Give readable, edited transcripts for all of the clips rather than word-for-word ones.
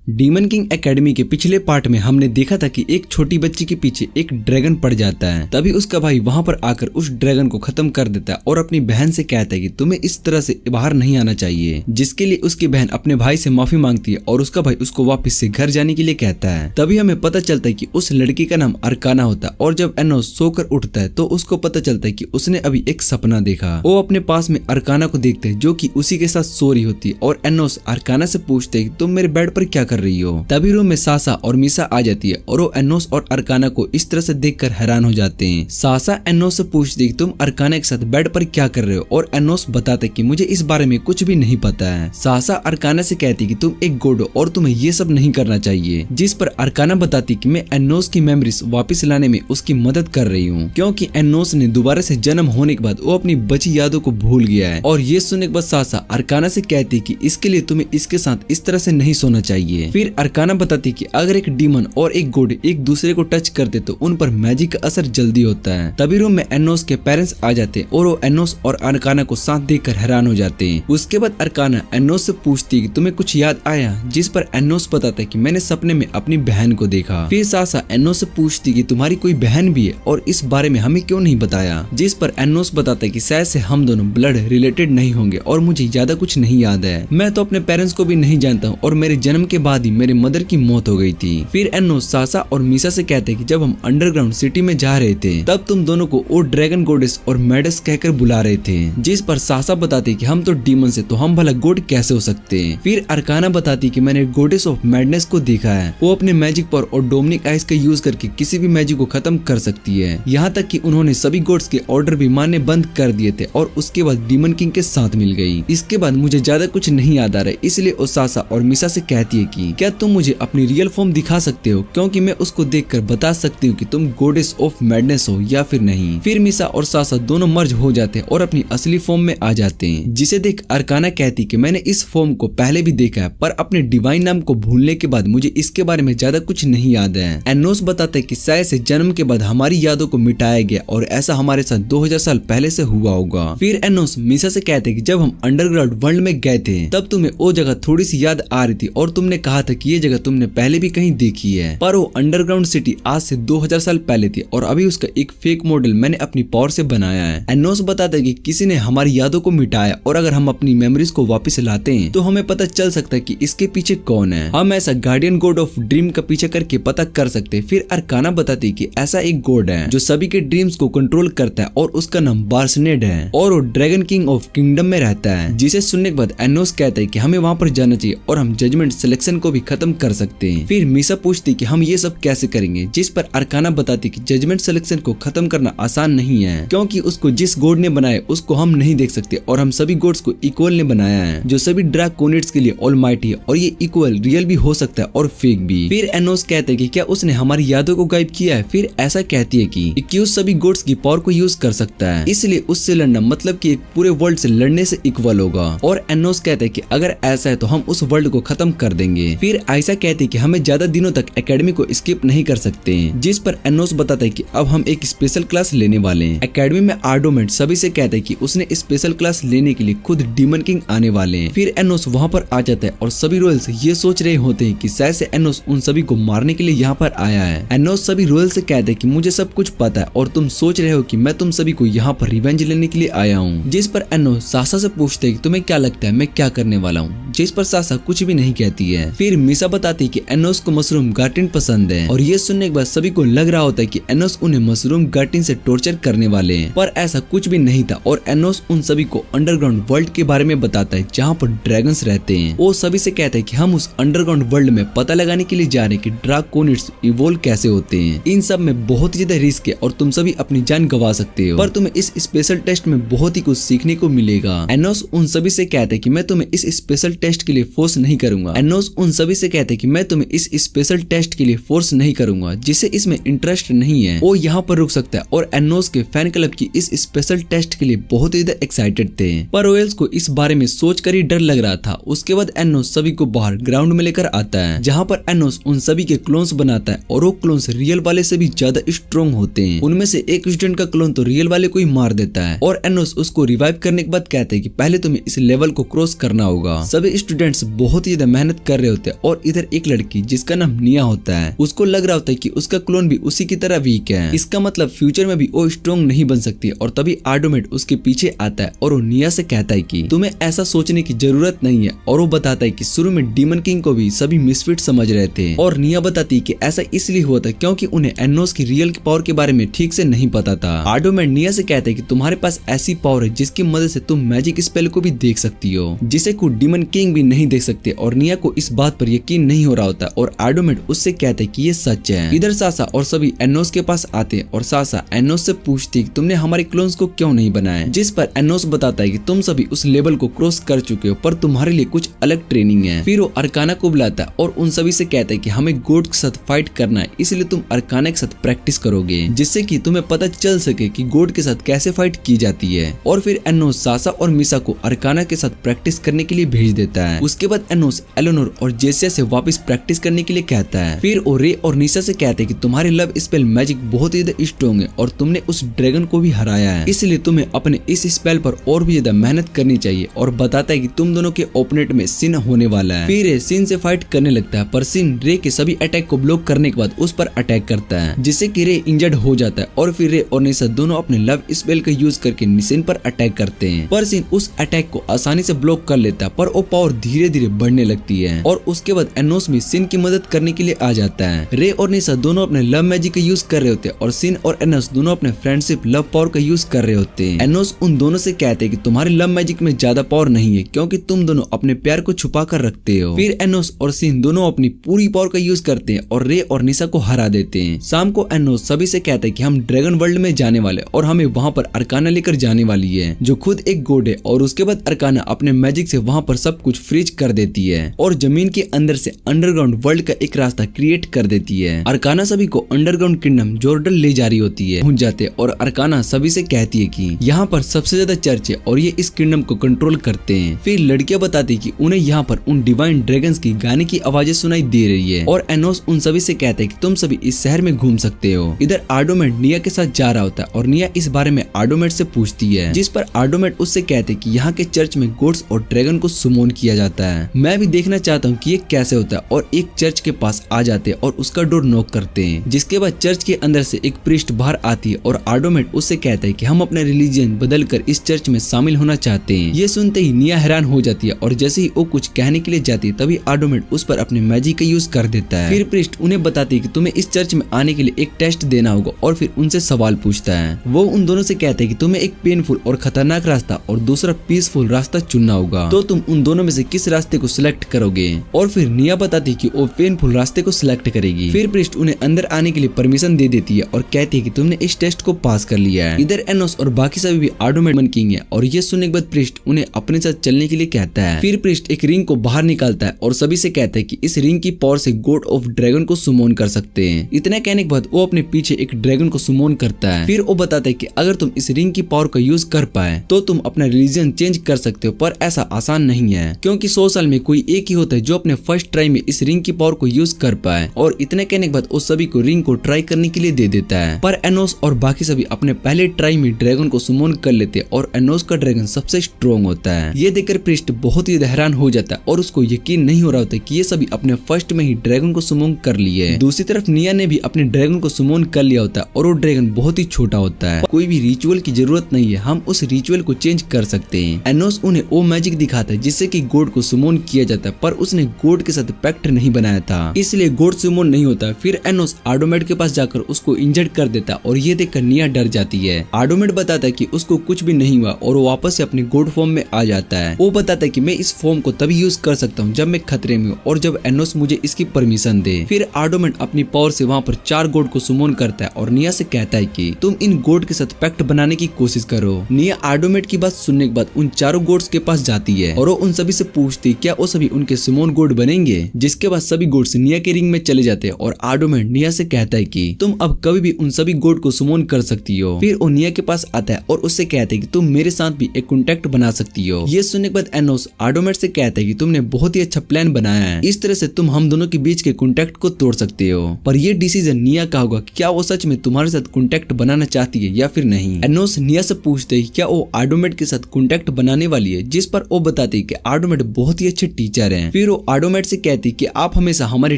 Demon king academy के पिछले part में हमने देखा था कि एक छोटी बच्ची के पीछे एक ड्रैगन पड़ जाता है। तभी उसका भाई वहां पर आकर उस ड्रैगन को खत्म कर देता है और अपनी बहन से कहता है कि तुम्हें इस तरह से बाहर नहीं आना चाहिए, जिसके लिए उसकी बहन अपने भाई से माफी मांगती है और उसका भाई उसको वापस से घर जाने के लिए कहता है। तभी हमें पता चलता है कि उस लड़की का नाम अरकाना होता है और जब एनोस सोकर उठता है तो उसको पता चलता है कि उसने अभी एक सपना देखा। वो अपने पास में अरकाना को देखते है जो कि उसी के साथ सो रही होती है और एनोस अरकाना से पूछते है कि तुम मेरे बेड पर क्या कर रही हो। तभी रूम में सासा और मीसा आ जाती है और वो एनोस और अरकाना को इस तरह से देखकर हैरान हो जाते हैं। सासा एनोस से पूछती है कि तुम अरकाना के साथ बेड पर क्या कर रहे हो और एनोस बताता है कि मुझे इस बारे में कुछ भी नहीं पता है। सासा अरकाना से कहती है कि तुम एक गोड हो और तुम्हें ये सब नहीं करना चाहिए, जिस पर अरकाना बताती कि मैं एनोस की मेमोरीज वापस लाने में उसकी मदद कर रही हूँ, क्योंकि एनोस ने दोबारा से जन्म होने के बाद वो अपनी बची यादों को भूल गया है। और ये सुनने के बाद सासा अरकाना से कहती कि इसके लिए तुम्हें इसके साथ इस तरह से नहीं सोना चाहिए। फिर अरकाना बताती कि अगर एक डीमन और एक गोड एक दूसरे को टच करते तो उन पर मैजिक का असर जल्दी होता है। तभी रूम में एनोस के पेरेंट्स आ जाते हैं और वो एनोस और अरकाना को साथ देखकर हैरान हो जाते हैं। उसके बाद अरकाना एनोस से पूछती है कि तुम्हें कुछ याद आया, जिस पर एनोस बताता है कि मैंने सपने में अपनी बहन को देखा। फिर सासा एनोस से पूछती कि तुम्हारी कोई बहन भी है और इस बारे में हमें क्यों नहीं बताया, जिस पर एनोस बताता है कि शायद से हम दोनों ब्लड रिलेटेड नहीं होंगे और मुझे ज्यादा कुछ नहीं याद है। मैं तो अपने पेरेंट्स को भी नहीं जानता हूँ और मेरे जन्म के बाद ही मेरे मदर की मौत हो गई थी। फिर एनोस सासा और मीसा से कहते हैं कि जब हम अंडरग्राउंड सिटी में जा रहे थे तब तुम दोनों को ओ ड्रैगन गोडेस और मैडस कहकर बुला रहे थे, जिस पर सासा बताती कि हम तो डीमन से तो हम भला गोड कैसे हो सकते हैं। फिर अरकाना बताती कि मैंने गोडेस ऑफ मैडनेस को देखा है, वो अपने मैजिक पावर और डोमिनिक आइस का यूज करके किसी भी मैजिक को खत्म कर सकती है। यहाँ तक कि उन्होंने सभी गोड्स के ऑर्डर भी मानने बंद कर दिए थे और उसके बाद डीमन किंग के साथ मिल गई। इसके बाद मुझे ज्यादा कुछ नहीं याद आ रहा है, इसलिए वो सासा और मिसा से कहती है कि क्या तुम मुझे अपनी रियल फॉर्म दिखा सकते हो, क्योंकि मैं उसको देखकर बता सकती हूँ कि तुम गोडेस ऑफ मैडनेस हो या फिर नहीं। फिर मिसा और सासा दोनों मर्ज हो जाते हैं और अपनी असली फॉर्म में आ जाते हैं, जिसे देख अरकाना कहती कि मैंने इस फॉर्म को पहले भी देखा है पर अपने डिवाइन नाम को भूलने के बाद मुझे इसके बारे में ज्यादा कुछ नहीं याद है। एनोस बताता है कि शायद से जन्म के बाद हमारी यादों को मिटाया गया और ऐसा हमारे साथ 2000 साल पहले से हुआ होगा। फिर एनोस मिसा से कहते हैं कि जब हम अंडरग्राउंड वर्ल्ड में गए थे तब तुम्हें वो जगह थोड़ी सी याद आ रही थी और तुमने कहा था कि ये जगह तुमने पहले भी कहीं देखी है, पर वो अंडरग्राउंड सिटी आज से 2000 साल पहले थी और अभी उसका एक फेक मॉडल मैंने अपनी पावर से बनाया है। एनोस बताता है कि किसी ने हमारी यादों को मिटाया और अगर हम अपनी मेमोरीज को वापस लाते हैं तो हमें पता चल सकता है कि इसके पीछे कौन है। हम ऐसा गार्डियन गॉड ऑफ ड्रीम का पीछे करके पता कर सकते हैं। फिर अरकाना बताती कि ऐसा एक गॉड है जो सभी के ड्रीम्स को कंट्रोल करता है और उसका नाम बार्सनेड है और वो ड्रैगन किंग ऑफ किंगडम में रहता है, जिसे सुनने के बाद एनोस कहता है कि हमें वहाँ पर जाना चाहिए और हम जजमेंट सिलेक्शन को भी खत्म कर सकते हैं। फिर मीसा पूछती कि हम ये सब कैसे करेंगे, जिस पर अरकाना बताती कि जजमेंट सिलेक्शन को खत्म करना आसान नहीं है, क्योंकि उसको जिस गॉड ने बनाया उसको हम नहीं देख सकते और हम सभी गॉड्स को इक्वल ने बनाया है जो सभी ड्रैकोनिड्स के लिए ऑलमाइटी है और ये इक्वल रियल भी हो सकता है और फेक भी। फिर एनोस कहते हैं कि क्या उसने हमारी यादों को गायब किया है। फिर ऐसा कहती है कि एक्यूज सभी गॉड्स की पावर को यूज कर सकता है, इसलिए उससे लड़ना मतलब कि एक पूरे वर्ल्ड से लड़ने से इक्वल होगा। और एनोस कहते हैं कि अगर ऐसा है तो हम उस वर्ल्ड को खत्म कर देंगे। फिर आयशा कहती है कि हमें ज्यादा दिनों तक एकेडमी को स्किप नहीं कर सकते हैं, जिस पर एनोस बताता है कि अब हम एक स्पेशल क्लास लेने वाले हैं। एकेडमी में आर्डोमेंट सभी से कहता है कि उसने स्पेशल क्लास लेने के लिए खुद डीमन किंग आने वाले हैं। फिर एनोस वहाँ पर आ जाता है और सभी रॉयल्स ये सोच रहे होते हैं कि शायद से एनोस उन सभी को मारने के लिए यहाँ पर आया है। एनोस सभी रॉयल से कहता है कि मुझे सब कुछ पता है और तुम सोच रहे हो कि मैं तुम सभी को यहाँ पर रिवेंज लेने के लिए आया हूँ, जिस पर एनोस सासा से पूछते है कि तुम्हें क्या लगता है मैं क्या करने वाला हूँ, जिस पर सासा कुछ भी नहीं कहती है। फिर मिसा बताती कि एनोस को मशरूम गार्टिन पसंद है और ये सुनने के बाद सभी को लग रहा होता है कि एनोस उन्हें मशरूम गार्टिन से टॉर्चर करने वाले हैं, पर ऐसा कुछ भी नहीं था और एनोस उन सभी को अंडरग्राउंड वर्ल्ड के बारे में बताता है जहाँ पर ड्रैगन्स रहते हैं। वो सभी से कहता है कि हम उस अंडरग्राउंड वर्ल्ड में पता लगाने के लिए जा रहे हैं कि ड्रैकोनिड्स इवोल्व कैसे होते हैं। इन सब में बहुत ज्यादा रिस्क है और तुम सभी अपनी जान गंवा सकते हो, पर तुम्हें इस स्पेशल टेस्ट में बहुत ही कुछ सीखने को मिलेगा। एनोस उन सभी से कहता है कि मैं तुम्हें इस स्पेशल टेस्ट के लिए फोर्स नहीं करूंगा। एनोस उन सभी से कहते हैं कि मैं तुम्हें इस स्पेशल टेस्ट के लिए फोर्स नहीं करूंगा, जिसे इसमें इंटरेस्ट नहीं है वो यहाँ पर रुक सकता है। और एनोस के फैन क्लब की इस स्पेशल टेस्ट के लिए बहुत ज्यादा एक्साइटेड थे, पर रॉयल्स को इस बारे में सोचकर ही डर लग रहा था। उसके बाद एनोस सभी को बाहर ग्राउंड में लेकर आता है, जहाँ पर एनोस उन सभी के क्लोन्स बनाता है और वो क्लोन्स रियल वाले से भी ज्यादा स्ट्रॉन्ग होते हैं। उनमें से एक स्टूडेंट का क्लोन तो रियल वाले को ही मार देता है और एनोस उसको रिवाइव करने के बाद कहते हैं कि पहले तुम्हें इस लेवल को क्रॉस करना होगा। सभी स्टूडेंट्स बहुत ही ज्यादा मेहनत कर रहे होते हैं और इधर एक लड़की जिसका नाम निया होता है, उसको लग रहा होता है कि उसका क्लोन भी उसी की तरह वीक है, इसका मतलब फ्यूचर में भी वो स्ट्रॉन्ग नहीं बन सकती। और तभी आर्डोमेट उसके पीछे आता है और वो निया से कहता है कि तुम्हें ऐसा सोचने की जरूरत नहीं है। और वो बताता है कि शुरू में डीमन किंग को भी सभी मिसफिट समझ रहे थे, और निया बताती है कि ऐसा इसलिए हुआ था क्योंकि उन्हें एनोस की रियल पावर के बारे में ठीक से नहीं पता था। आर्डोमेट निया से कहता है कि तुम्हारे पास ऐसी पावर है जिसकी मदद से तुम मैजिक स्पेल को भी देख सकती हो, जिसे कोई डीमन किंग भी नहीं देख सकते। और निया को इस बात पर यकीन नहीं हो रहा होता और आर्डोमेट उससे कहते हैं कि ये सच है। इधर सासा और सभी एनोस के पास आते हैं और सासा एनोस से पूछती है कि तुमने हमारे क्लोन्स को क्यों नहीं बनाया, जिस पर एनोस बताता है कि तुम सभी उस लेवल को क्रॉस कर चुके हो, पर तुम्हारे लिए कुछ अलग ट्रेनिंग है। फिर वो अर्काना को बुलाता है और उन सभी से कहता है कि हमें गोड के साथ फाइट करना है, इसलिए तुम अर्काना के साथ प्रैक्टिस करोगे, जिससे कि तुम्हें पता चल सके कि गोड के साथ कैसे फाइट की जाती है। और फिर एनोस सासा और मिसा को अर्काना के साथ प्रैक्टिस करने के लिए भेज देता है। उसके बाद एनोस एलेनोर और जेसिया से वापस प्रैक्टिस करने के लिए कहता है। फिर वो रे और निशा से कहते हैं कि तुम्हारे लव स्पेल मैजिक बहुत ही ज्यादा स्ट्रॉन्ग है और तुमने उस ड्रैगन को भी हराया है, इसलिए तुम्हें अपने इस स्पेल पर और भी ज्यादा मेहनत करनी चाहिए। और बताता है कि तुम दोनों के ओपोनेंट में सिन होने वाला है। फिर सिन से फाइट करने लगता है, पर सिन रे के सभी अटैक को ब्लॉक करने के बाद उस पर अटैक करता है, जिससे कि रे इंजर्ड हो जाता है। और फिर रे और निशा दोनों अपने लव स्पेल का यूज करके सिन पर अटैक करते हैं, पर सिन उस अटैक को आसानी से ब्लॉक कर लेता है, पर वो पावर धीरे धीरे बढ़ने लगती है। और उसके बाद एनोस भी सिन की मदद करने के लिए आ जाता है। रे और निशा दोनों अपने लव मैजिक का यूज कर रहे होते हैं और सिन और एनोस दोनों अपने फ्रेंडशिप लव पावर का यूज कर रहे होते हैं। एनोस उन दोनों से कहते हैं कि तुम्हारे लव मैजिक में ज्यादा पावर नहीं है क्योंकि तुम दोनों अपने प्यार को छुपा कर रखते हो। फिर एनोस और सिन दोनों अपनी पूरी पावर का यूज करते हैं और रे और निशा को हरा देते हैं। शाम को एनोस सभी से कहता है कि हम ड्रैगन वर्ल्ड में जाने वाले और हमें वहाँ पर अर्काना लेकर जाने वाली है, जो खुद एक गॉड है। और उसके बाद अर्काना अपने मैजिक से वहाँ पर सब कुछ फ्रीज कर देती है और जमीन के अंदर से अंडरग्राउंड वर्ल्ड का एक रास्ता क्रिएट कर देती है। अर्काना सभी को अंडरग्राउंड किंगडम जॉर्डन ले जा रही होती है, पहुंच जाते और अर्काना सभी से कहती है कि यहाँ पर सबसे ज्यादा चर्च है और ये इस किंगडम को कंट्रोल करते हैं। फिर लड़कियां बताती कि उन्हें यहाँ पर उन डिवाइन ड्रैगन्स की गाने की आवाजें सुनाई दे रही है। और एनोस उन सभी से कहते हैं कि तुम सभी इस शहर में घूम सकते हो। इधर आर्डोमेट निया के साथ जा रहा होता है और निया इस बारे में आर्डोमेट से पूछती है, जिस पर आर्डोमेट उससे कहते हैं कि यहाँ के चर्च में गॉड्स और ड्रैगन को सुमोन किया जाता है। मैं भी देखना चाहता हूँ कि ये कैसे होता है। और एक चर्च के पास आ जाते हैं और उसका डोर नॉक करते हैं, जिसके बाद चर्च के अंदर से एक प्रीस्ट बाहर आती है और आर्डोमेट उससे कहता है कि हम अपना रिलीजन बदल कर इस चर्च में शामिल होना चाहते हैं। ये सुनते ही निया हैरान हो जाती है और जैसे ही वो कुछ कहने के लिए जाती है तभी आर्डोमेट उस पर अपने मैजिक का यूज कर देता है। फिर प्रीस्ट उन्हें बताती है कि तुम्हें इस चर्च में आने के लिए एक टेस्ट देना होगा और फिर उनसे सवाल पूछता है। वो उन दोनों से कहते हैं कि तुम्हें एक पेनफुल और खतरनाक रास्ता और दूसरा पीसफुल रास्ता चुनना होगा, तो तुम उन दोनों में से किस रास्ते को सिलेक्ट करोगे। और फिर निया बताती है कि वो पेनफुल रास्ते को सिलेक्ट करेगी। फिर प्रीस्ट उन्हें अंदर आने के लिए परमिशन दे देती है और कहती है कि तुमने इस टेस्ट को पास कर लिया है। इधर एनोस और बाकी सभी भी आर्डोमेट मन किंग है और ये सुनने के बाद प्रीस्ट उन्हें अपने साथ चलने के लिए कहता है। फिर प्रीस्ट एक रिंग को बाहर निकालता है और सभी से कहता है कि इस रिंग की पावर से गॉड ऑफ ड्रैगन को सुमोन कर सकते हैं। इतना कहने के बाद वो अपने पीछे एक ड्रैगन को सुमोन करता है। फिर वो बताता है कि अगर तुम इस रिंग की पावर का यूज कर पाए तो तुम अपना रिलीजन चेंज कर सकते हो, पर ऐसा आसान नहीं है क्योंकि 100 साल में कोई एक ही होता है जो अपने फर्स्ट ट्राई में इस रिंग की पावर को यूज कर पाए। और इतने कहने के बाद वो सभी को रिंग को ट्राई करने के लिए दे देता है, पर एनोस और बाकी सभी अपने पहले ट्राई में ड्रैगन को सुमोन कर लेते हैं और एनोस का ड्रैगन सबसे स्ट्रॉन्ग होता है। ये देखकर प्रीस्ट बहुत ही हैरान हो जाता है और उसको यकीन नहीं हो रहा होता कि ये सभी अपने फर्स्ट में ही ड्रैगन को सुमोन कर लिए। दूसरी तरफ निया ने भी अपने ड्रैगन को सुमोन कर लिया होता है और वो ड्रैगन बहुत ही छोटा होता है। कोई भी रिचुअल की जरूरत नहीं है, हम उस रिचुअल को चेंज कर सकते हैं। एनोस उन्हें वो मैजिक दिखाता है जिससे कि गॉड को सुमोन किया जाता है, पर उसने गॉड के साथ पैक्ट नहीं बनाया था, इसलिए गॉड सुमोन नहीं होता। फिर एनोस आर्डोमेट के पास जाकर उसको इंजर्ड कर देता और ये देखकर निया डर जाती है। आर्डोमेट बताता है कि उसको कुछ भी नहीं हुआ और वो वापस से अपनी गॉड फॉर्म में आ जाता है। वो बताता है कि मैं इस फॉर्म को तभी यूज कर सकता हूँ जब मैं खतरे में हूँ और जब एनोस मुझे इसकी परमिशन दे। फिर आर्डोमेट अपनी पावर से वहाँ पर 4 गॉड को सुमोन करता है और निया से कहता है कि तुम इन गॉड के साथ पैक्ट बनाने की कोशिश करो। निया आर्डोमेट की बात सुनने के बाद उन 4 गॉड्स के पास जाती है और वो उन सभी से पूछती क्या वो सभी उनके सुमोन गॉड बनेंगे, जिसके बाद सभी गॉड्स निया के रिंग में चले जाते हैं और आर्डोमेट निया से कहता है कि तुम अब कभी भी उन सभी गॉड को सुमोन कर सकती हो। फिर वो निया के पास आता है और उससे कहता है कि तुम मेरे साथ भी एक कॉन्टेक्ट बना सकती हो। ये सुनने के बाद एनोस आर्डोमेट से कहता है कि तुमने बहुत ही अच्छा प्लान बनाया है, इस तरह से तुम हम दोनों के बीच के कॉन्टेक्ट को तोड़ सकते हो। पर ये डिसीजन निया का होगा कि क्या वो सच में तुम्हारे साथ कॉन्टेक्ट बनाना चाहती है या फिर नहीं। एनोस निया से पूछते है क्या वो आर्डोमेट के साथ कॉन्टेक्ट बनाने वाली है, जिस पर वो बताती है कि आर्डोमेट बहुत ही अच्छे टीचर हैं। फिर वो वो आडोमेट से कहती कि आप हमेशा हमारे